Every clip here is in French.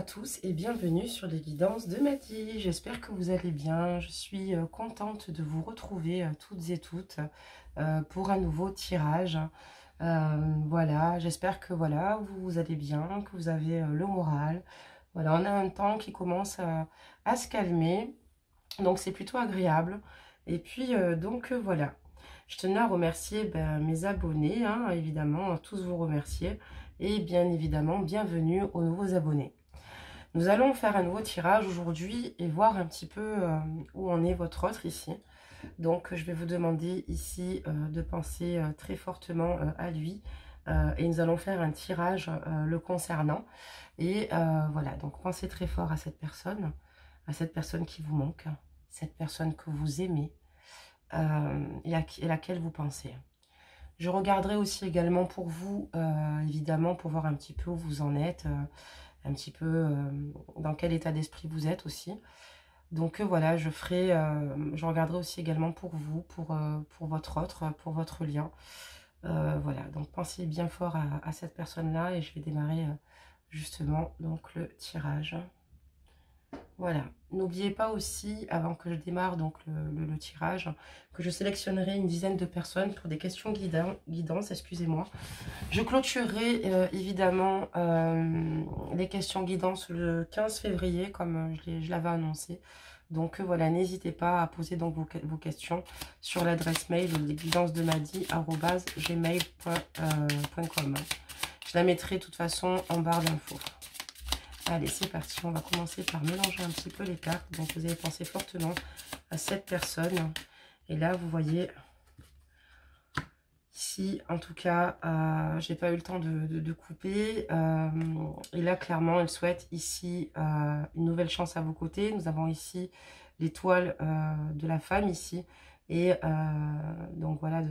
tous et bienvenue sur les guidances de Maddy. J'espère que vous allez bien. Je suis contente de vous retrouver toutes et toutes pour un nouveau tirage. Voilà, j'espère que voilà, vous allez bien, que vous avez le moral. Voilà, on a un temps qui commence à se calmer, donc c'est plutôt agréable. Et puis voilà, je tenais à remercier mes abonnés, hein, évidemment, tous vous remercier. Et bien évidemment, bienvenue aux nouveaux abonnés. Nous allons faire un nouveau tirage aujourd'hui et voir un petit peu où en est votre autre ici. Donc je vais vous demander ici de penser très fortement à lui. Et nous allons faire un tirage le concernant. Et voilà, donc pensez très fort à cette personne qui vous manque, cette personne que vous aimez et à laquelle vous pensez. Je regarderai aussi également pour vous, évidemment, pour voir un petit peu où vous en êtes, un petit peu dans quel état d'esprit vous êtes aussi. Donc voilà, je regarderai aussi également pour vous, pour votre autre, pour votre lien. Voilà, donc pensez bien fort à cette personne-là et je vais démarrer justement donc le tirage. Voilà, n'oubliez pas aussi, avant que je démarre donc le tirage, que je sélectionnerai une dizaine de personnes pour des questions guidance, excusez-moi. Je clôturerai évidemment les questions guidance le 15 février, comme je l'avais annoncé. Donc voilà, n'hésitez pas à poser donc vos questions sur l'adresse mail lesguidancesdemaddy@gmail.com. Je la mettrai de toute façon en barre d'infos. Allez, c'est parti. On va commencer par mélanger un petit peu les cartes. Donc, vous avez pensé fortement à cette personne. Et là, vous voyez, ici, en tout cas, j'ai pas eu le temps de couper. Et là, clairement, elle souhaite ici une nouvelle chance à vos côtés. Nous avons ici l'étoile de la femme ici. Et donc, voilà,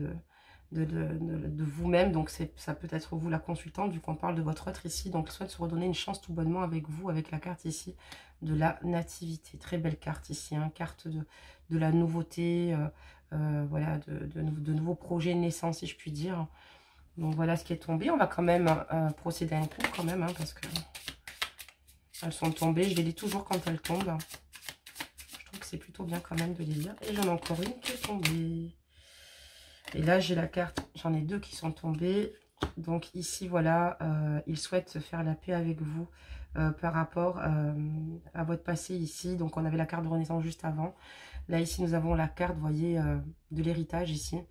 de vous-même, donc ça peut être vous la consultante, vu qu'on parle de votre autre ici, donc souhaite se redonner une chance tout bonnement avec vous, avec la carte ici de la nativité. Très belle carte ici, hein, carte de la nouveauté, voilà, de nouveaux projets de naissance, si je puis dire. Donc voilà ce qui est tombé. On va quand même procéder à un coup quand même, hein, parce que elles sont tombées. Je les lis toujours quand elles tombent. Je trouve que c'est plutôt bien quand même de les lire. Et j'en ai encore une qui est tombée. Et là, j'ai la carte, j'en ai deux qui sont tombées. Donc ici, voilà, il souhaite se faire la paix avec vous par rapport à votre passé ici. Donc on avait la carte de Renaissance juste avant. Là, ici, nous avons la carte, vous voyez, de l'héritage ici.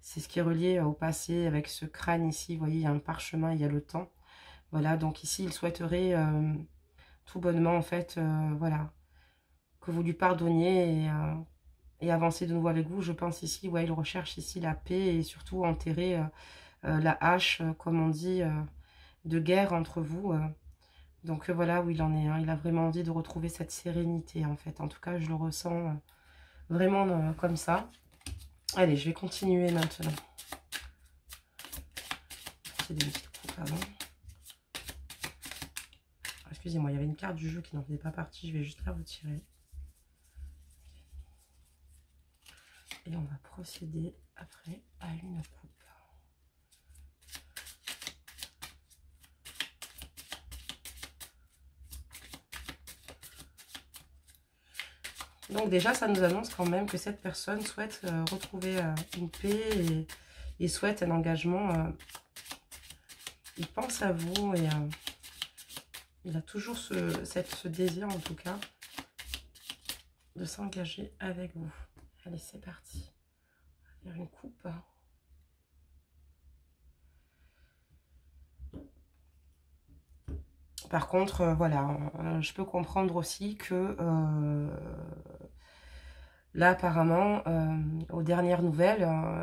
C'est ce qui est relié au passé avec ce crâne ici. Vous voyez, il y a un parchemin, il y a le temps. Voilà, donc ici, il souhaiterait tout bonnement, en fait, voilà, que vous lui pardonniez et avancer de nouveau avec vous. Je pense ici, ouais, il recherche ici la paix et surtout enterrer la hache, comme on dit, de guerre entre vous. Donc voilà où il en est. Hein. Il a vraiment envie de retrouver cette sérénité, en fait. En tout cas, je le ressens vraiment comme ça. Allez, je vais continuer maintenant. C'est des petites coupes avant. Excusez-moi, il y avait une carte du jeu qui n'en faisait pas partie. Je vais juste la retirer. Et on va procéder après à une coupe. Donc déjà, ça nous annonce quand même que cette personne souhaite retrouver une paix et souhaite un engagement. Il pense à vous et il a toujours ce désir en tout cas de s'engager avec vous. Allez, c'est parti. On va faire une coupe. Par contre, voilà, je peux comprendre aussi que là, apparemment, aux dernières nouvelles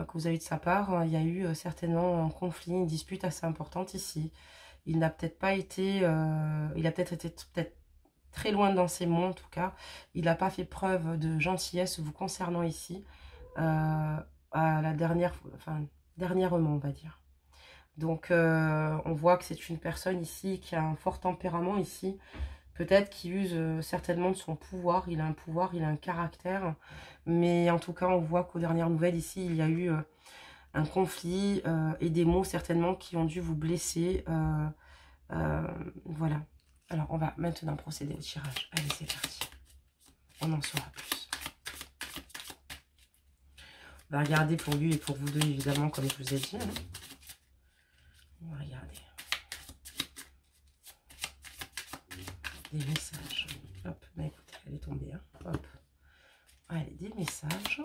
que vous avez de sa part, il y a eu certainement un conflit, une dispute assez importante ici. Il n'a peut-être pas été, il a peut-être été très loin dans ses mots en tout cas. Il n'a pas fait preuve de gentillesse vous concernant ici, à la dernièrement on va dire. Donc on voit que c'est une personne ici qui a un fort tempérament ici, peut-être qui use certainement de son pouvoir. Il a un pouvoir, il a un caractère, mais en tout cas on voit qu'aux dernières nouvelles ici il y a eu un conflit et des mots certainement qui ont dû vous blesser, voilà. Alors, on va maintenant procéder au tirage. Allez, c'est parti. On en saura plus. On va regarder pour lui et pour vous deux, évidemment, comme je vous ai dit. Hein. On va regarder. Des messages. Hop, bah écoutez, elle est tombée. Hein. Hop. Allez, des messages.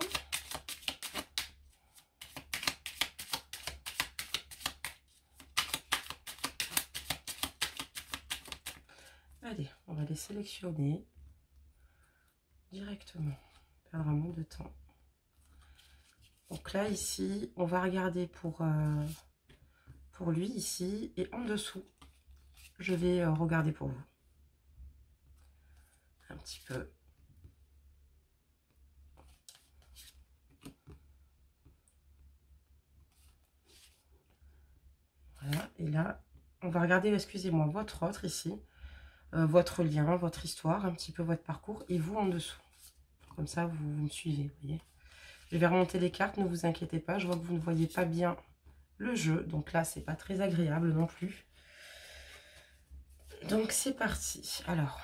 Allez, on va les sélectionner directement. Pas vraiment de temps. Donc là, ici, on va regarder pour lui, ici. Et en dessous, je vais regarder pour vous. Un petit peu. Voilà. Et là, on va regarder, excusez-moi, votre autre ici. Votre lien, votre histoire, un petit peu votre parcours. Et vous en dessous. Comme ça, vous me suivez, vous voyez. Je vais remonter les cartes, ne vous inquiétez pas. Je vois que vous ne voyez pas bien le jeu. Donc là, c'est pas très agréable non plus. Donc c'est parti. Alors,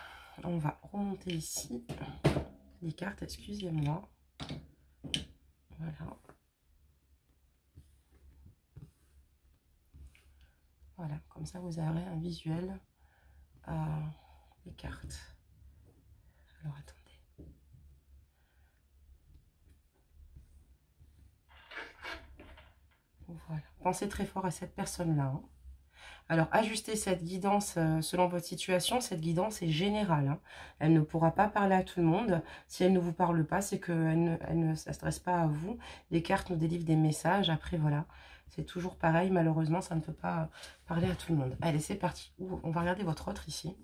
on va remonter ici les cartes, excusez-moi. Voilà. Voilà, comme ça vous aurez un visuel des cartes. Alors attendez. Voilà. Pensez très fort à cette personne-là. Hein. Alors, ajustez cette guidance selon votre situation. Cette guidance est générale. Hein. Elle ne pourra pas parler à tout le monde. Si elle ne vous parle pas, c'est qu'elle ne s'adresse pas à vous. Les cartes nous délivrent des messages. Après, voilà. C'est toujours pareil. Malheureusement, ça ne peut pas parler à tout le monde. Allez, c'est parti. On va regarder votre autre ici.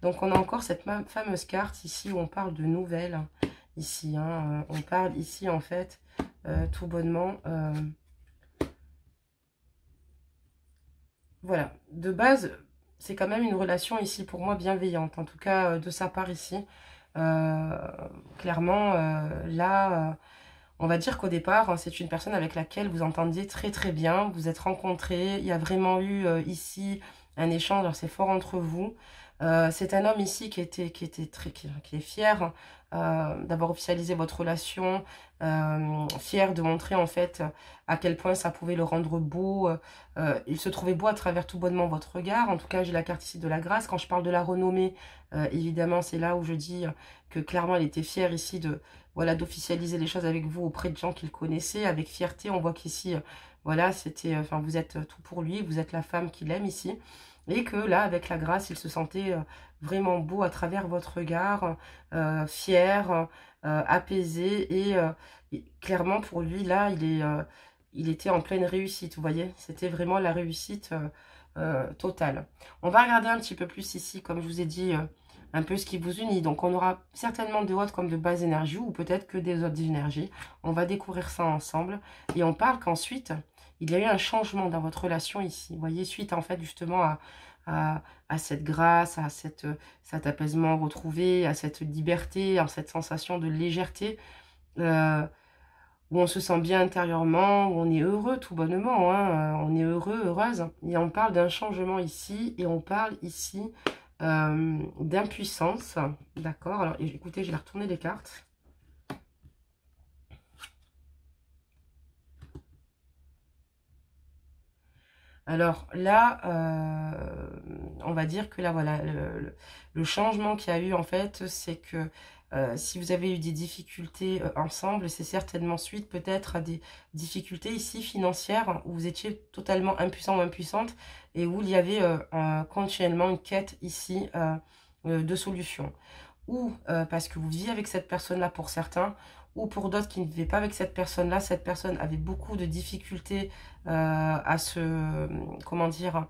Donc, on a encore cette fameuse carte ici où on parle de nouvelles. Hein. Ici, hein, on parle ici, en fait, tout bonnement... Voilà, de base, c'est quand même une relation ici pour moi bienveillante, en tout cas de sa part ici. Clairement, là, on va dire qu'au départ, hein, c'est une personne avec laquelle vous entendiez très très bien, vous êtes rencontrés, il y a vraiment eu ici un échange assez fort entre vous. C'est un homme ici qui est fier d'avoir officialisé votre relation, fier de montrer en fait à quel point ça pouvait le rendre beau. Il se trouvait beau à travers tout bonnement votre regard. En tout cas, j'ai la carte ici de la grâce. Quand je parle de la renommée, évidemment, c'est là où je dis que clairement, elle était fière ici de voilà d'officialiser les choses avec vous auprès de gens qu'il connaissait avec fierté. On voit qu'ici, voilà, c'était, enfin, vous êtes tout pour lui, vous êtes la femme qu'il aime ici. Et que là, avec la grâce, il se sentait vraiment beau à travers votre regard, fier, apaisé. Et clairement, pour lui, là, il était en pleine réussite, vous voyez. C'était vraiment la réussite totale. On va regarder un petit peu plus ici, comme je vous ai dit, un peu ce qui vous unit. Donc, on aura certainement de hautes comme de basses énergies, ou peut-être que des autres énergies. On va découvrir ça ensemble. Et on parle qu'ensuite... il y a eu un changement dans votre relation ici. Vous voyez, suite en fait justement à cette grâce, à cet apaisement retrouvé, à cette liberté, à cette sensation de légèreté, où on se sent bien intérieurement, où on est heureux tout bonnement, hein, on est heureux, heureuse. Et on parle d'un changement ici, et on parle ici d'impuissance. D'accord, alors écoutez, je vais retourner les cartes. Alors là, on va dire que là, voilà, le changement qu'il y a eu, en fait, c'est que si vous avez eu des difficultés ensemble, c'est certainement suite peut-être à des difficultés ici financières, où vous étiez totalement impuissant ou impuissante, et où il y avait continuellement une quête ici de solutions. Ou parce que vous viviez avec cette personne-là pour certains, ou pour d'autres qui ne vivaient pas avec cette personne-là, cette personne avait beaucoup de difficultés à se, comment dire,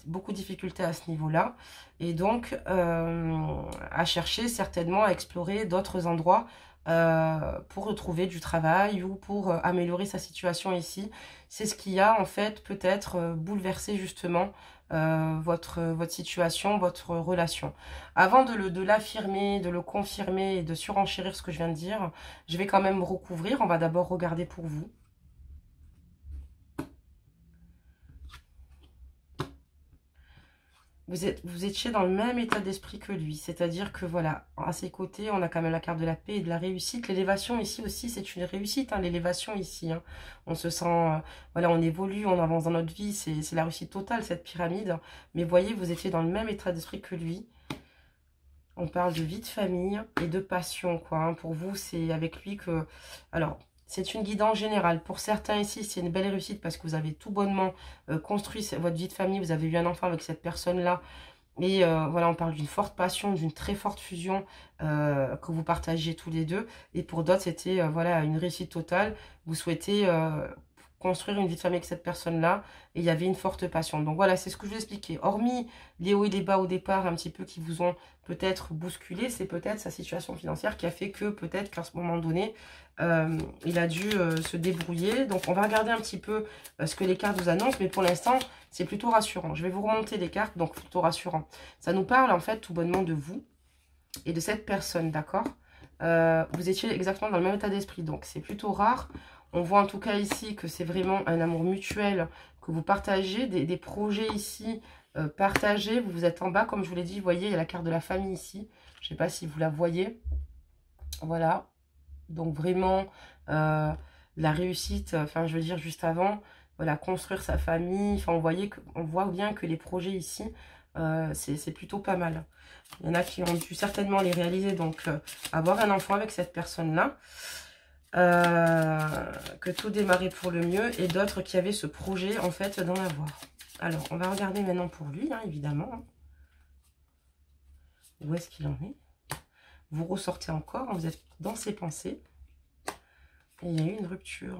beaucoup de difficultés à ce niveau-là, et donc à chercher certainement à explorer d'autres endroits pour retrouver du travail ou pour améliorer sa situation ici. C'est ce qui a en fait peut-être bouleversé justement votre situation, votre relation. Avant de l'affirmer, de le confirmer et de surenchérir ce que je viens de dire, je vais quand même recouvrir. On va d'abord regarder pour vous. vous étiez dans le même état d'esprit que lui. C'est-à-dire que voilà, à ses côtés, on a quand même la carte de la paix et de la réussite. L'élévation ici aussi, c'est une réussite, hein, l'élévation ici. Hein. On se sent, voilà, on évolue, on avance dans notre vie. C'est la réussite totale, cette pyramide. Mais voyez, vous étiez dans le même état d'esprit que lui. On parle de vie de famille et de passion, quoi. Hein. Pour vous, c'est avec lui que... Alors, c'est une guidance générale. Pour certains ici, c'est une belle réussite parce que vous avez tout bonnement construit votre vie de famille. Vous avez eu un enfant avec cette personne-là. Et voilà, on parle d'une forte passion, d'une très forte fusion que vous partagez tous les deux. Et pour d'autres, c'était voilà, une réussite totale. Vous souhaitez construire une vie de famille avec cette personne-là. Et il y avait une forte passion. Donc voilà, c'est ce que je vous expliquais. Hormis les hauts et les bas au départ, un petit peu qui vous ont peut-être bousculé, c'est peut-être sa situation financière qui a fait que peut-être qu'à ce moment donné, il a dû se débrouiller. Donc on va regarder un petit peu ce que les cartes vous annoncent. Mais pour l'instant, c'est plutôt rassurant. Je vais vous remonter les cartes, donc plutôt rassurant. Ça nous parle en fait tout bonnement de vous et de cette personne, d'accord? Vous étiez exactement dans le même état d'esprit, donc c'est plutôt rare. On voit en tout cas ici que c'est vraiment un amour mutuel, que vous partagez, des projets ici partagés. Vous êtes en bas, comme je vous l'ai dit, vous voyez, il y a la carte de la famille ici. Je ne sais pas si vous la voyez. Voilà. Donc vraiment, la réussite, enfin je veux dire juste avant, voilà, construire sa famille. Enfin, on voit bien que les projets ici, c'est plutôt pas mal. Il y en a qui ont dû certainement les réaliser, donc avoir un enfant avec cette personne-là. Que tout démarrait pour le mieux, et d'autres qui avaient ce projet en fait d'en avoir. Alors, on va regarder maintenant pour lui, hein, évidemment. Où est-ce qu'il en est? Vous ressortez encore, hein, vous êtes dans ses pensées. Et il y a eu une rupture.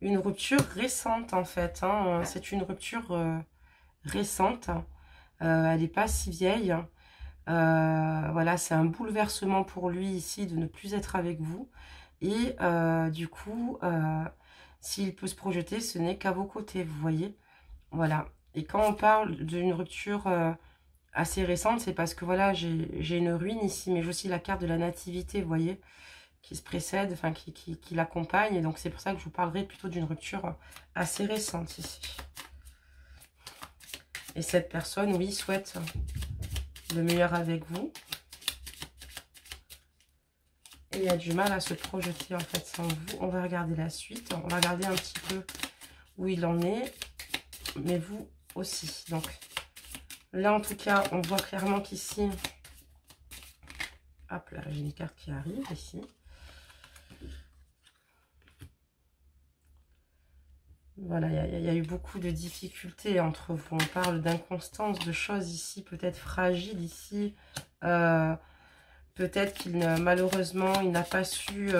Une rupture récente, en fait. Hein. C'est une rupture récente. Elle n'est pas si vieille. Voilà, c'est un bouleversement pour lui ici de ne plus être avec vous. Et du coup, s'il peut se projeter, ce n'est qu'à vos côtés, vous voyez. Voilà. Et quand on parle d'une rupture assez récente, c'est parce que voilà, j'ai une ruine ici, mais j'ai aussi la carte de la nativité, vous voyez, qui se précède, enfin qui l'accompagne. Et donc c'est pour ça que je vous parlerai plutôt d'une rupture assez récente ici. Et cette personne, oui, souhaite le meilleur avec vous. Et il a du mal à se projeter en fait sans vous. On va regarder la suite. On va regarder un petit peu où il en est. Mais vous aussi. Donc là en tout cas, on voit clairement qu'ici... Hop là, j'ai une carte qui arrive ici. Voilà, il y a eu beaucoup de difficultés entre vous. On parle d'inconstance, de choses ici, peut-être fragiles ici. Peut-être qu'il malheureusement, il n'a pas su,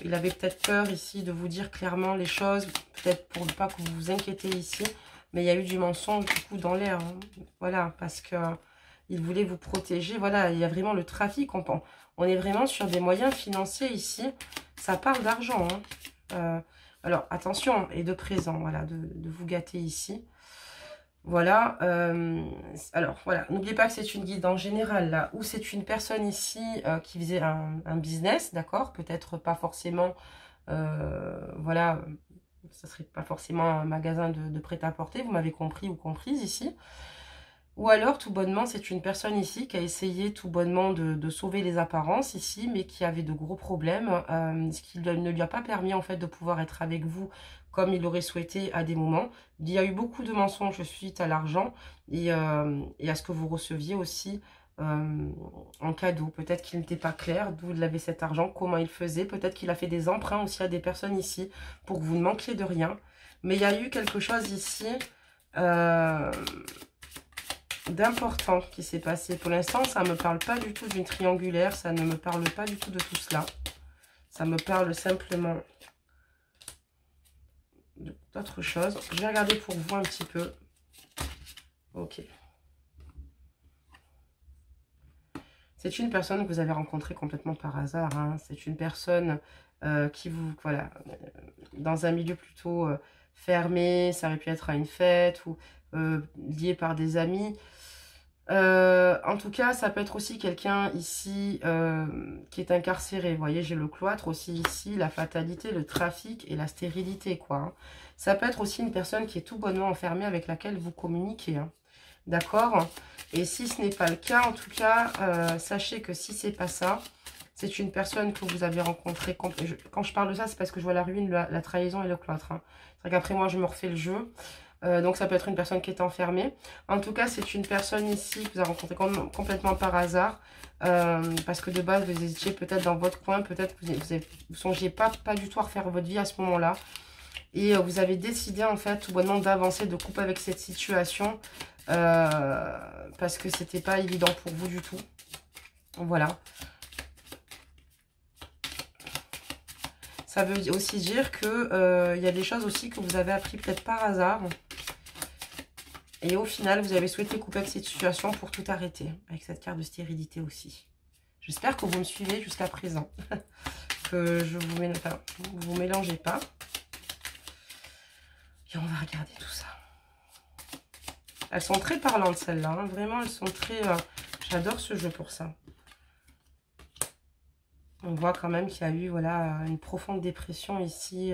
il avait peut-être peur ici de vous dire clairement les choses, peut-être pour ne pas que vous vous inquiétez ici. Mais il y a eu du mensonge du coup dans l'air. Hein. Voilà, parce que il voulait vous protéger. Voilà, il y a vraiment le trafic. On est vraiment sur des moyens financiers ici. Ça parle d'argent. Hein. Alors, attention, et de présent, voilà, de vous gâter ici. Voilà, alors voilà, n'oubliez pas que c'est une guide en général, là, où c'est une personne ici qui faisait un business, d'accord? Peut-être pas forcément, voilà, ça serait pas forcément un magasin de prêt-à-porter, vous m'avez compris ou comprise ici. Ou alors, tout bonnement, c'est une personne ici qui a essayé tout bonnement de sauver les apparences ici, mais qui avait de gros problèmes, ce qui ne lui a pas permis en fait de pouvoir être avec vous comme il l'aurait souhaité à des moments. Il y a eu beaucoup de mensonges suite à l'argent et à ce que vous receviez aussi en cadeau. Peut-être qu'il n'était pas clair d'où il avait cet argent, comment il faisait. Peut-être qu'il a fait des emprunts aussi à des personnes ici pour que vous ne manquiez de rien. Mais il y a eu quelque chose ici... d'important qui s'est passé. Pour l'instant, ça ne me parle pas du tout d'une triangulaire. Ça ne me parle pas du tout de tout cela. Ça me parle simplement d'autre chose. Je vais regarder pour vous un petit peu. Ok. C'est une personne que vous avez rencontrée complètement par hasard. Hein. C'est une personne qui vous... Voilà. Dans un milieu plutôt fermé. Ça aurait pu être à une fête ou lié par des amis. En tout cas, ça peut être aussi quelqu'un ici qui est incarcéré. Vous voyez, j'ai le cloître aussi ici, la fatalité, le trafic et la stérilité, quoi. Hein. Ça peut être aussi une personne qui est tout bonnement enfermée avec laquelle vous communiquez. Hein. D'accord? Et si ce n'est pas le cas, en tout cas, sachez que si c'est pas ça, c'est une personne que vous avez rencontrée. Quand je parle de ça, c'est parce que je vois la ruine, la trahison et le cloître. Hein. C'est vrai qu'après moi, je me refais le jeu. Donc ça peut être une personne qui est enfermée. En tout cas, c'est une personne ici que vous avez rencontrée complètement par hasard. Parce que de base, vous étiez peut-être dans votre coin. Peut-être que vous ne songiez pas du tout à refaire votre vie à ce moment-là. Et vous avez décidé en fait tout bonnement d'avancer, de couper avec cette situation. Parce que c'était pas évident pour vous du tout. Voilà. Ça veut aussi dire que y a des choses aussi que vous avez appris peut-être par hasard. Et au final, vous avez souhaité couper avec cette situation pour tout arrêter. Avec cette carte de stérilité aussi. J'espère que vous me suivez jusqu'à présent. Que je vous mélangez pas. Et on va regarder tout ça. Elles sont très parlantes celles-là. Hein. Vraiment, elles sont très... J'adore ce jeu pour ça. On voit quand même qu'il y a eu voilà, une profonde dépression ici.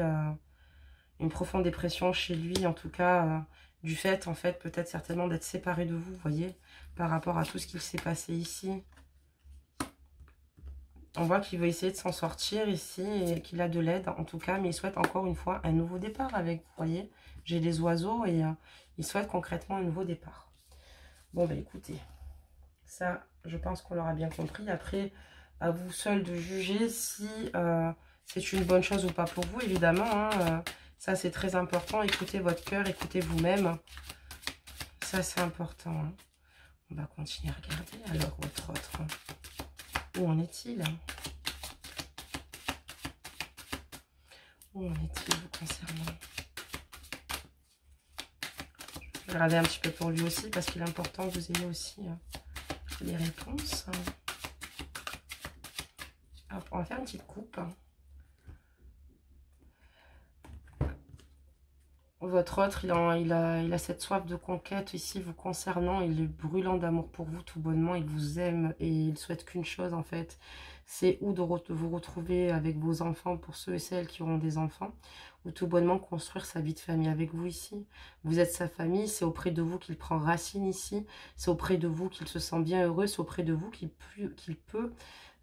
Une profonde dépression chez lui, en tout cas... du fait, en fait, peut-être certainement d'être séparé de vous, vous voyez, par rapport à tout ce qu'il s'est passé ici. On voit qu'il veut essayer de s'en sortir ici et qu'il a de l'aide, en tout cas, mais il souhaite encore une fois un nouveau départ avec vous, voyez. J'ai les oiseaux et il souhaite concrètement un nouveau départ. Bon, ben écoutez, ça, je pense qu'on l'aura bien compris. Après, à vous seul de juger si c'est une bonne chose ou pas pour vous, évidemment, hein, ça, c'est très important. Écoutez votre cœur, écoutez vous-même. Ça, c'est important. Hein. On va continuer à regarder. Alors, votre autre. Où en est-il? Où en est-il vous concernant? Je vais regarder un petit peu pour lui aussi, parce qu'il est important que vous ayez aussi les réponses. Alors, on va faire une petite coupe. Votre autre, il a cette soif de conquête ici vous concernant. Il est brûlant d'amour pour vous tout bonnement. Il vous aime et il souhaite qu'une chose en fait. C'est ou de vous retrouver avec vos enfants pour ceux et celles qui auront des enfants. Ou tout bonnement construire sa vie de famille avec vous ici. Vous êtes sa famille. C'est auprès de vous qu'il prend racine ici. C'est auprès de vous qu'il se sent bien heureux. C'est auprès de vous qu'il peut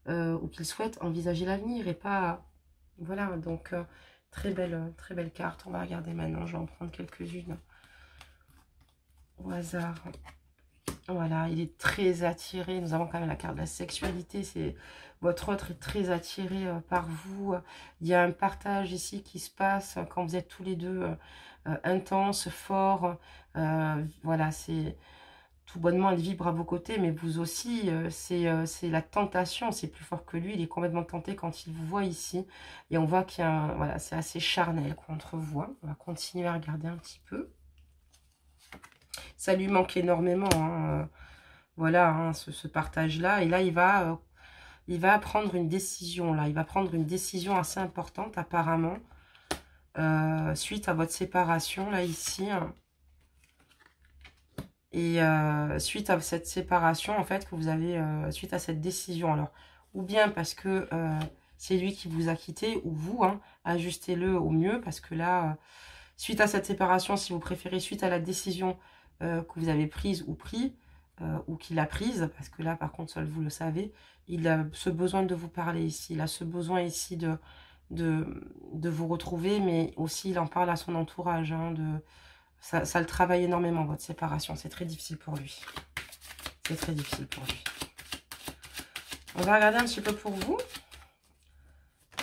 ou qu'il souhaite envisager l'avenir. Et pas... Voilà, donc... très belle carte. On va regarder maintenant. Je vais en prendre quelques-unes au hasard. Voilà, il est très attiré. Nous avons quand même la carte de la sexualité. Votre autre est très attiré par vous. Il y a un partage ici qui se passe quand vous êtes tous les deux intenses, forts. Voilà, c'est... Tout bonnement, elle vibre à vos côtés, mais vous aussi, c'est la tentation, c'est plus fort que lui. Il est complètement tenté quand il vous voit ici. Et on voit qu'il y a un, voilà, c'est assez charnel contre vous. Hein. On va continuer à regarder un petit peu. Ça lui manque énormément, hein. Voilà, hein, ce partage-là. Et là, il va prendre une décision, là. Il va prendre une décision assez importante, apparemment, suite à votre séparation, là, ici, hein. Et suite à cette séparation, en fait, que vous avez, suite à cette décision, alors, ou bien parce que c'est lui qui vous a quitté, ou vous, hein, ajustez-le au mieux, parce que là, suite à cette séparation, si vous préférez, suite à la décision que vous avez prise ou pris, ou qu'il a prise, parce que là, par contre, seul vous le savez, il a ce besoin de vous parler ici, il a ce besoin ici de vous retrouver, mais aussi, il en parle à son entourage, hein, ça le travaille énormément, votre séparation. C'est très difficile pour lui. C'est très difficile pour lui. On va regarder un petit peu pour vous.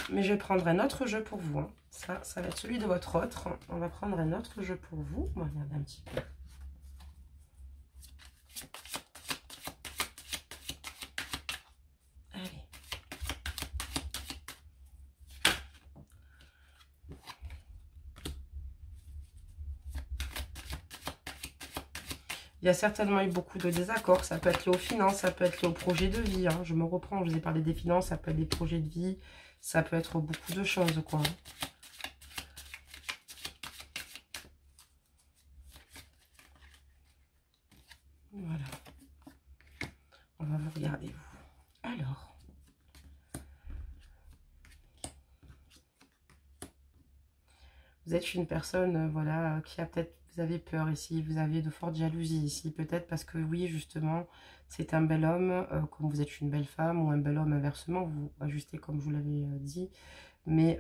Mais je vais prendre un autre jeu pour vous. Hein. Ça va être celui de votre autre. On va prendre un autre jeu pour vous. On va regarder un petit peu. Allez. Il y a certainement eu beaucoup de désaccords. Ça peut être lié aux finances, ça peut être lié au projet de vie. Hein. Je me reprends, je vous ai parlé des finances, ça peut être des projets de vie. Ça peut être beaucoup de choses, quoi. Voilà. va vous regarder, vous. Alors. Vous êtes une personne, voilà, qui a peut-être, vous avez peur ici, vous avez de fortes jalousies ici, peut-être parce que oui, justement, c'est un bel homme, comme vous êtes une belle femme, ou un bel homme inversement, vous ajustez comme je vous l'avais dit, mais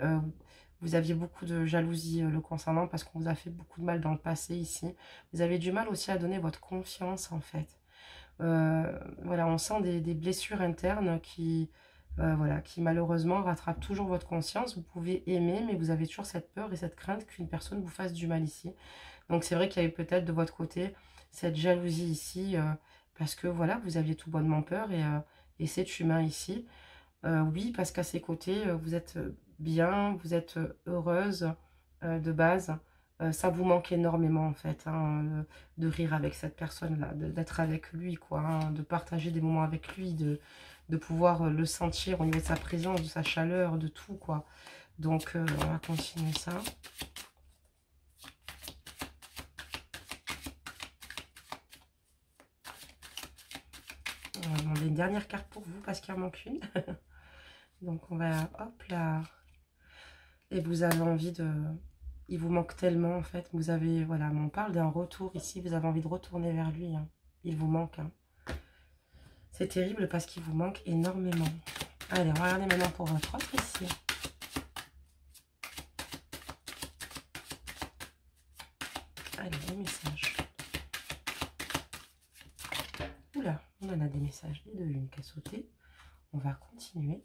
vous aviez beaucoup de jalousie le concernant parce qu'on vous a fait beaucoup de mal dans le passé ici. Vous avez du mal aussi à donner votre confiance, en fait. Voilà, on sent des blessures internes voilà, qui malheureusement rattrapent toujours votre conscience. Vous pouvez aimer, mais vous avez toujours cette peur et cette crainte qu'une personne vous fasse du mal ici. Donc c'est vrai qu'il y avait peut-être de votre côté cette jalousie ici, parce que voilà, vous aviez tout bonnement peur et c'est humain ici. Oui, parce qu'à ses côtés, vous êtes bien, vous êtes heureuse de base. Ça vous manque énormément en fait, hein, de rire avec cette personne-là, d'être avec lui, quoi, hein, de partager des moments avec lui, de pouvoir le sentir au niveau de sa présence, de sa chaleur, de tout, quoi. Donc, on va continuer ça. On va demander une dernière carte pour vous parce qu'il en manque une. Donc, on va, hop là. Et vous avez envie de... Il vous manque tellement, en fait. Vous avez, voilà, on parle d'un retour ici. Vous avez envie de retourner vers lui. Hein. Il vous manque. Hein. C'est terrible parce qu'il vous manque énormément. Allez, regardez maintenant pour votre autre ici. Allez, les messages. Oula, on en a des messages. Et de une qui a sauté. On va continuer.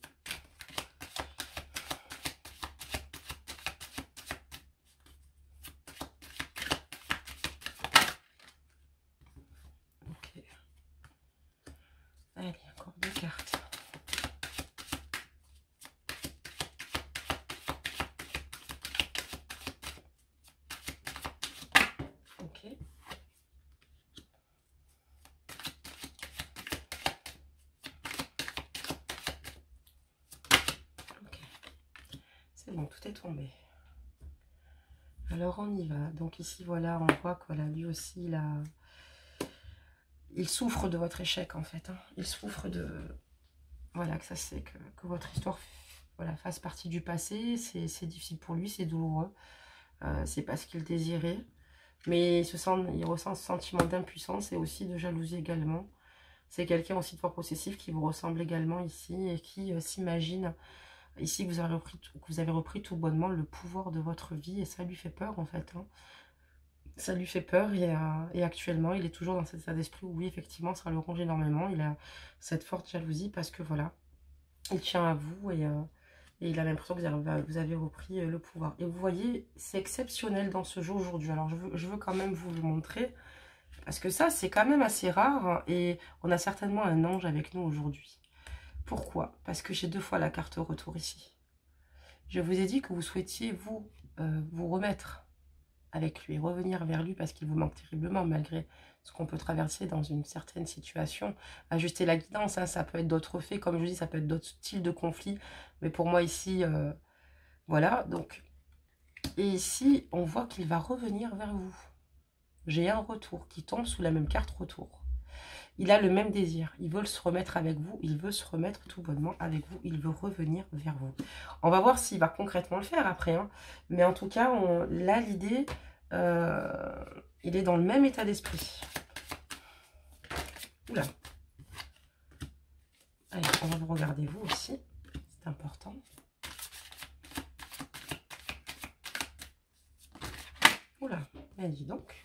Ok. Allez, encore deux cartes. Ok. Ok. C'est bon, tout est tombé. Alors on y va. Donc ici, voilà, on voit que voilà, lui aussi, il souffre de votre échec en fait. Hein. Il souffre de... Voilà, que ça c'est que votre histoire voilà, fasse partie du passé. C'est difficile pour lui, c'est douloureux. C'est pas ce qu'il désirait. Mais il ressent ce sentiment d'impuissance et aussi de jalousie également. C'est quelqu'un aussi de fort possessif qui vous ressemble également ici et qui s'imagine ici que vous avez repris tout bonnement le pouvoir de votre vie et ça lui fait peur en fait. Hein. Ça lui fait peur et actuellement il est toujours dans cet état d'esprit où oui effectivement ça le ronge énormément. Il a cette forte jalousie parce que voilà, il tient à vous et il a l'impression que vous avez repris le pouvoir. Et vous voyez, c'est exceptionnel dans ce jeu aujourd'hui. Alors je veux quand même vous le montrer parce que ça c'est quand même assez rare hein, et on a certainement un ange avec nous aujourd'hui. Pourquoi? Parce que j'ai deux fois la carte retour ici. Je vous ai dit que vous souhaitiez vous remettre avec lui, revenir vers lui parce qu'il vous manque terriblement malgré ce qu'on peut traverser dans une certaine situation. Ajuster la guidance, hein, ça peut être d'autres faits, comme je vous dis, ça peut être d'autres styles de conflits. Mais pour moi ici, voilà. Donc, et ici, on voit qu'il va revenir vers vous. J'ai un retour qui tombe sous la même carte retour. Il a le même désir, il veut se remettre avec vous, il veut se remettre tout bonnement avec vous, il veut revenir vers vous. On va voir s'il va concrètement le faire après, hein. Mais en tout cas, là l'idée, il est dans le même état d'esprit. Oula. Allez, on va vous regarder vous aussi, c'est important. Oula, mais dis donc.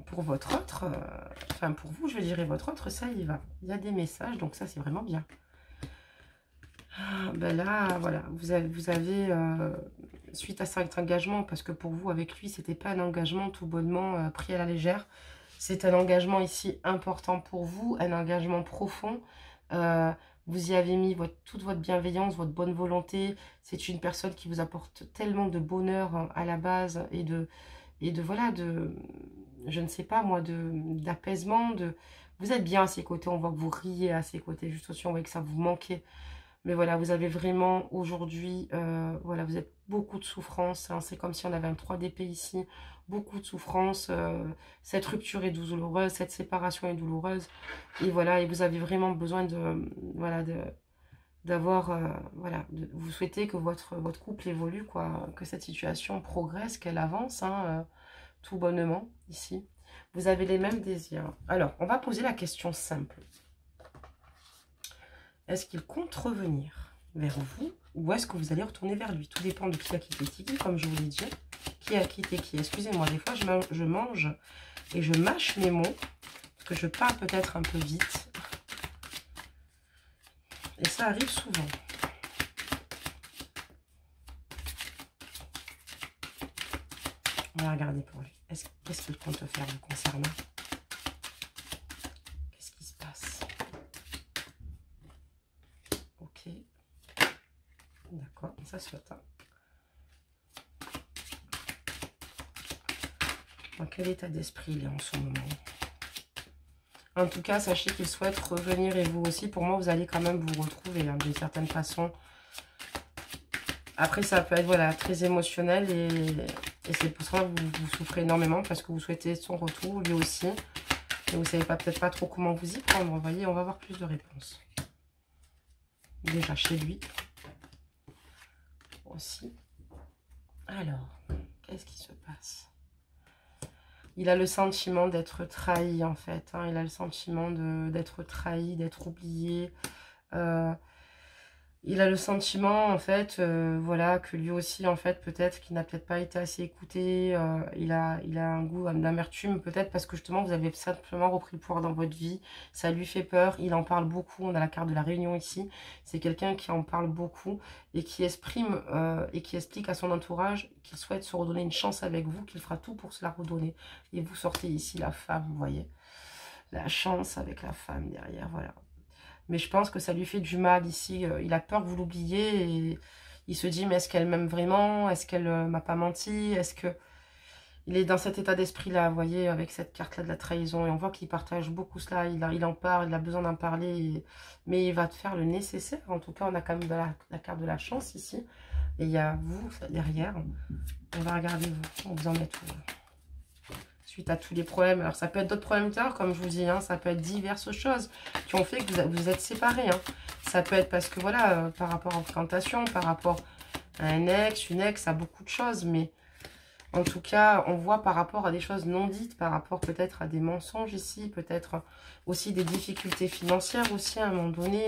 Pour votre autre, enfin pour vous, je dirais votre autre, ça y va. Il y a des messages, donc ça c'est vraiment bien. Ah, ben là, voilà, vous avez suite à cet engagement, parce que pour vous, avec lui, c'était pas un engagement tout bonnement pris à la légère. C'est un engagement ici important pour vous, un engagement profond. Vous y avez mis toute votre bienveillance, votre bonne volonté. C'est une personne qui vous apporte tellement de bonheur hein, à la base et de voilà, je ne sais pas moi, d'apaisement. Vous êtes bien à ses côtés, on voit que vous riez à ses côtés, juste aussi, on voit que ça vous manquait. Mais voilà, vous avez vraiment aujourd'hui, voilà, vous êtes beaucoup de souffrance. Hein, c'est comme si on avait un 3 d'épée ici. Beaucoup de souffrance. Cette rupture est douloureuse, cette séparation est douloureuse. Et voilà, et vous avez vraiment besoin de, voilà, d'avoir, voilà, vous souhaitez que votre couple évolue, quoi, que cette situation progresse, qu'elle avance, hein, tout bonnement, ici. Vous avez les mêmes désirs. Alors, on va poser la question simple. Est-ce qu'il compte revenir vers vous ou est-ce que vous allez retourner vers lui? Tout dépend de qui a quitté qui, comme je vous l'ai dit. Qui a quitté qui? Excusez-moi, des fois, je mange et je mâche mes mots, parce que je parle peut-être un peu vite. Et ça arrive souvent. On va regarder pour lui. Qu'est-ce qu'il compte faire vous concernant? Qu'est-ce qui se passe? Ok. D'accord, ça se fait. Dans quel état d'esprit il est en ce moment? En tout cas, sachez qu'il souhaite revenir et vous aussi. Pour moi, vous allez quand même vous retrouver hein, d'une certaine façon. Après, ça peut être voilà, très émotionnel et c'est pour ça que vous souffrez énormément parce que vous souhaitez son retour, lui aussi. Et vous ne savez peut-être pas trop comment vous y prendre. Vous voyez, on va avoir plus de réponses. Déjà chez lui. Aussi. Alors, qu'est-ce qui se passe? Il a le sentiment d'être trahi, en fait. Hein. Il a le sentiment d'être trahi, d'être oublié. Il a le sentiment, en fait, voilà, que lui aussi, en fait, peut-être qu'il n'a peut-être pas été assez écouté. Il a un goût d'amertume, peut-être parce que justement, vous avez simplement repris le pouvoir dans votre vie. Ça lui fait peur. Il en parle beaucoup. On a la carte de la réunion ici. C'est quelqu'un qui en parle beaucoup et qui exprime et qui explique à son entourage qu'il souhaite se redonner une chance avec vous, qu'il fera tout pour se la redonner. Et vous sortez ici la femme, vous voyez. La chance avec la femme derrière, voilà. Mais je pense que ça lui fait du mal ici. Il a peur que vous l'oubliez et il se dit, mais est-ce qu'elle m'aime vraiment? Est-ce qu'elle m'a pas menti? Est-ce que... Il est dans cet état d'esprit-là, vous voyez, avec cette carte-là de la trahison. Et on voit qu'il partage beaucoup cela. Il en parle, il a besoin d'en parler. Mais il va te faire le nécessaire. En tout cas, on a quand même la carte de la chance ici. Et il y a vous derrière. On va regarder vous. On vous en met tout. Suite à tous les problèmes. Alors, ça peut être d'autres problèmes tard, comme je vous dis. Hein, ça peut être diverses choses qui ont fait que vous êtes séparés. Hein. Ça peut être parce que, voilà, par rapport à la fréquentation, par rapport à un ex, une ex, à beaucoup de choses. Mais en tout cas, on voit par rapport à des choses non dites, par rapport peut-être à des mensonges ici, peut-être aussi des difficultés financières aussi à un moment donné.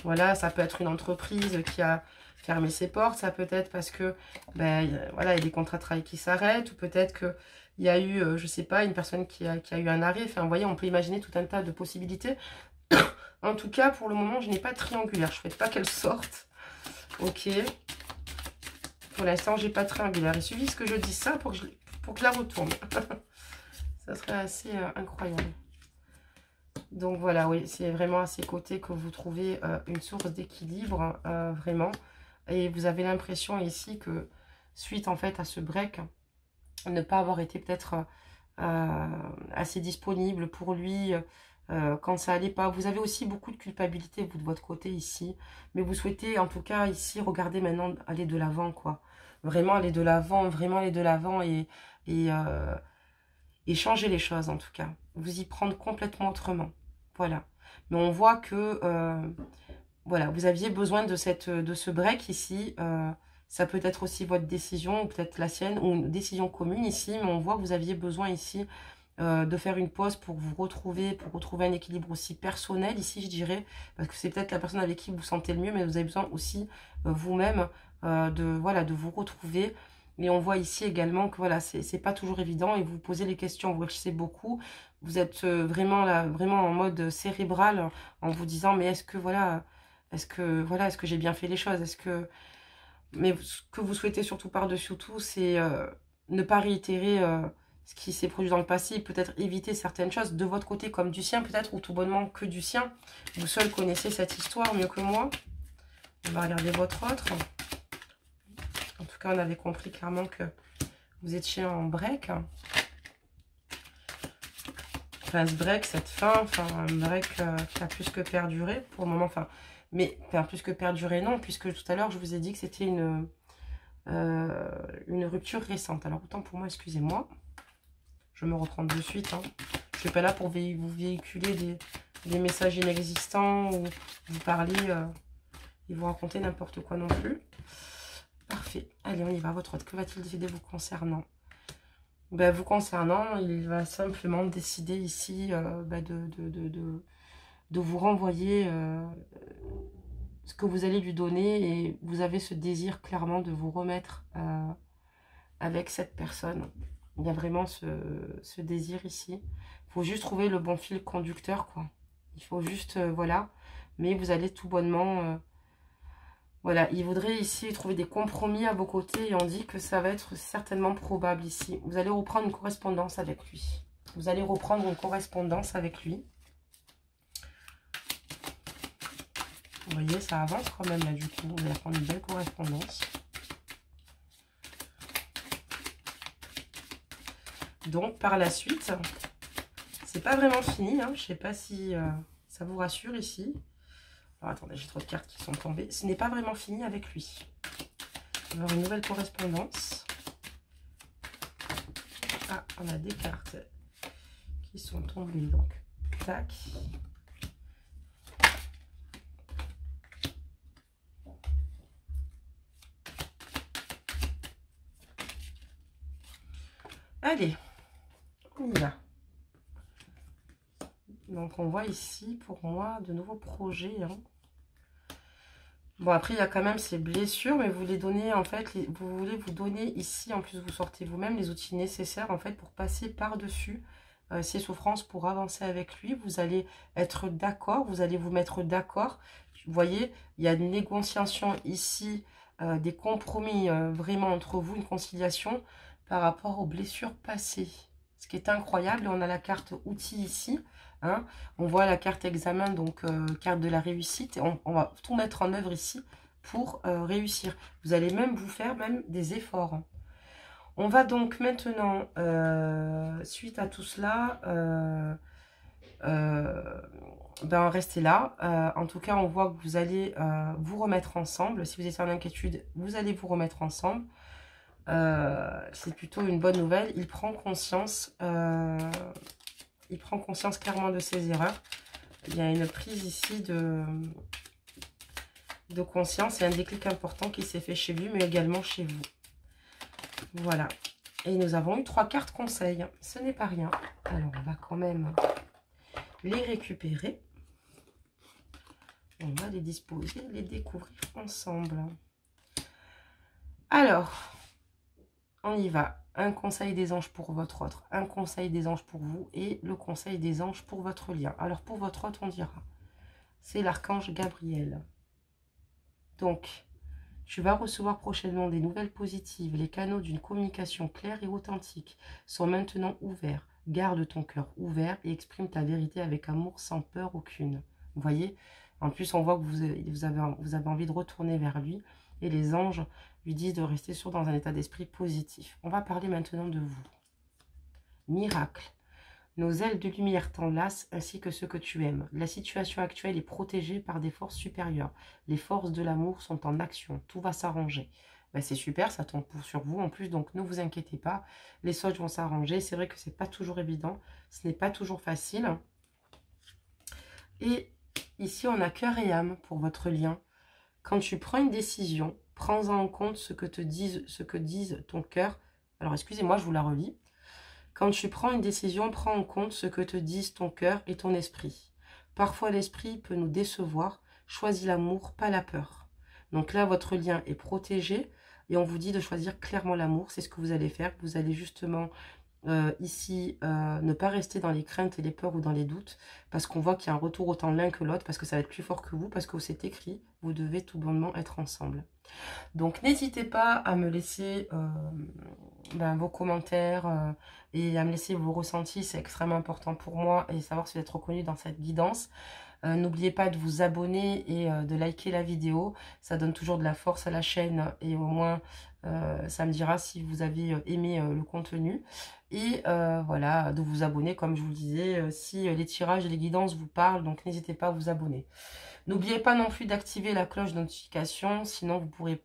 Voilà, ça peut être une entreprise qui a fermé ses portes. Ça peut être parce que, ben, voilà, il y a des contrats de travail qui s'arrêtent. Ou peut-être que il y a eu, je sais pas, une personne qui a eu un arrêt. Enfin, vous voyez, on peut imaginer tout un tas de possibilités. En tout cas, pour le moment, je n'ai pas de triangulaire. Je ne souhaite pas qu'elle sorte. Ok. Pour l'instant, j'ai pas de triangulaire. Il suffit que je dise ça pour que je la retourne. Ça serait assez incroyable. Donc voilà, oui, c'est vraiment à ses côtés que vous trouvez une source d'équilibre, vraiment. Et vous avez l'impression ici que, suite en fait à ce break, ne pas avoir été peut-être assez disponible pour lui quand ça allait pas. Vous avez aussi beaucoup de culpabilité, vous, de votre côté ici. Mais vous souhaitez, en tout cas, ici, regarder maintenant, aller de l'avant, quoi. Vraiment aller de l'avant, vraiment aller de l'avant et changer les choses, en tout cas. Vous y prendre complètement autrement. Voilà. Mais on voit que, voilà, vous aviez besoin de ce break ici. Ça peut être aussi votre décision, ou peut-être la sienne, ou une décision commune ici. Mais on voit que vous aviez besoin ici de faire une pause pour vous retrouver, pour retrouver un équilibre aussi personnel ici, je dirais. Parce que c'est peut-être la personne avec qui vous vous sentez le mieux, mais vous avez besoin aussi vous-même de vous retrouver. Et on voit ici également que voilà, c'est pas toujours évident et vous posez les questions, vous réfléchissez beaucoup. Vous êtes vraiment là, vraiment en mode cérébral en vous disant mais est-ce que j'ai bien fait les choses? Mais ce que vous souhaitez surtout par-dessus tout, c'est ne pas réitérer ce qui s'est produit dans le passé, peut-être éviter certaines choses de votre côté comme du sien, peut-être, ou tout bonnement que du sien. Vous seul connaissez cette histoire mieux que moi. On va regarder votre autre. En tout cas, on avait compris clairement que vous étiez en break. Enfin, ce break, cette fin, enfin, un break qui a plus que perduré pour le moment. Enfin, Mais enfin, plus que perdurer, non, puisque tout à l'heure, je vous ai dit que c'était une rupture récente. Alors, autant pour moi, excusez-moi. Je me reprends de suite. Hein. Je ne suis pas là pour vous véhiculer des messages inexistants ou vous parler et vous raconter n'importe quoi non plus. Parfait. Allez, on y va. Votre autre, que va-t-il décider vous concernant? Ben, vous concernant, il va simplement décider ici de vous renvoyer ce que vous allez lui donner. Et vous avez ce désir clairement de vous remettre avec cette personne. Il y a vraiment ce désir ici. Il faut juste trouver le bon fil conducteur, quoi. Il faut juste, voilà. Mais vous allez tout bonnement... voilà, il voudrait ici trouver des compromis à vos côtés. Et on dit que ça va être certainement probable ici. Vous allez reprendre une correspondance avec lui. Vous allez reprendre une correspondance avec lui. Vous voyez, ça avance quand même là, du coup. Vous allez prendre une belle correspondance. Donc, par la suite, c'est pas vraiment fini. Hein. Je sais pas si ça vous rassure ici. Alors, attendez, j'ai trop de cartes qui sont tombées. Ce n'est pas vraiment fini avec lui. On va avoir une nouvelle correspondance. Ah, on a des cartes qui sont tombées. Donc, tac. Allez, on y va. Donc, on voit ici, pour moi, de nouveaux projets. Hein. Bon, après, il y a quand même ces blessures, mais vous les donnez, en fait, vous voulez vous donner ici, en plus, vous sortez vous-même les outils nécessaires, en fait, pour passer par-dessus ces souffrances, pour avancer avec lui. Vous allez être d'accord, vous allez vous mettre d'accord. Vous voyez, il y a une négociation ici, des compromis vraiment entre vous, une conciliation par rapport aux blessures passées. Ce qui est incroyable, on a la carte outils ici. Hein, on voit la carte examen, donc carte de la réussite. On va tout mettre en œuvre ici pour réussir. Vous allez même vous faire même des efforts. Hein. On va donc maintenant, suite à tout cela, rester là. En tout cas, on voit que vous allez vous remettre ensemble. Si vous êtes en inquiétude, vous allez vous remettre ensemble. C'est plutôt une bonne nouvelle. Il prend conscience... il prend conscience clairement de ses erreurs. Il y a une prise ici de conscience et un déclic important qui s'est fait chez lui, mais également chez vous. Voilà. Et nous avons eu 3 cartes conseils. Ce n'est pas rien. Alors, on va quand même les récupérer. On va les disposer, les découvrir ensemble. Alors, on y va. Un conseil des anges pour votre autre, un conseil des anges pour vous et le conseil des anges pour votre lien. Alors pour votre autre, on dira, c'est l'archange Gabriel. Donc, tu vas recevoir prochainement des nouvelles positives. Les canaux d'une communication claire et authentique sont maintenant ouverts. Garde ton cœur ouvert et exprime ta vérité avec amour sans peur aucune. Vous voyez, en plus on voit que vous avez envie de retourner vers lui et les anges lui disent de rester sûr dans un état d'esprit positif. On va parler maintenant de vous. Miracle. Nos ailes de lumière t'enlacent ainsi que ceux que tu aimes. La situation actuelle est protégée par des forces supérieures. Les forces de l'amour sont en action. Tout va s'arranger. Ben, c'est super, ça tombe sur vous en plus, donc ne vous inquiétez pas. Les choses vont s'arranger. C'est vrai que ce n'est pas toujours évident. Ce n'est pas toujours facile. Et ici, on a cœur et âme pour votre lien. Quand tu prends une décision, prends en compte ce que disent ton cœur. Alors, excusez-moi, je vous la relis. Quand tu prends une décision, prends en compte ce que te disent ton cœur et ton esprit. Parfois, l'esprit peut nous décevoir. Choisis l'amour, pas la peur. Donc là, votre lien est protégé et on vous dit de choisir clairement l'amour. C'est ce que vous allez faire. Vous allez justement ici ne pas rester dans les craintes et les peurs ou dans les doutes parce qu'on voit qu'il y a un retour autant l'un que l'autre parce que ça va être plus fort que vous, parce que c'est écrit, vous devez tout bonnement être ensemble. Donc n'hésitez pas à me laisser vos commentaires et à me laisser vos ressentis, c'est extrêmement important pour moi et savoir si vous êtes reconnu dans cette guidance. N'oubliez pas de vous abonner et de liker la vidéo, ça donne toujours de la force à la chaîne et au moins ça me dira si vous avez aimé le contenu. Et voilà, de vous abonner, comme je vous le disais, si les tirages et les guidances vous parlent, donc n'hésitez pas à vous abonner. N'oubliez pas non plus d'activer la cloche de notification, sinon vous pourrez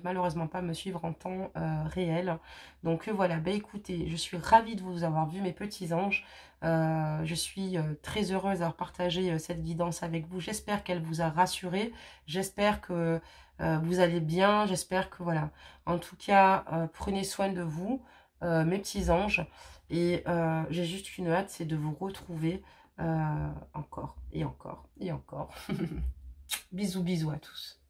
malheureusement pas me suivre en temps réel. Donc voilà, bah écoutez, je suis ravie de vous avoir vu mes petits anges. Je suis très heureuse d'avoir partagé cette guidance avec vous. J'espère qu'elle vous a rassuré. J'espère que vous allez bien. J'espère que voilà. En tout cas, prenez soin de vous, mes petits anges. Et j'ai juste une hâte, c'est de vous retrouver encore et encore et encore. Bisous, bisous à tous.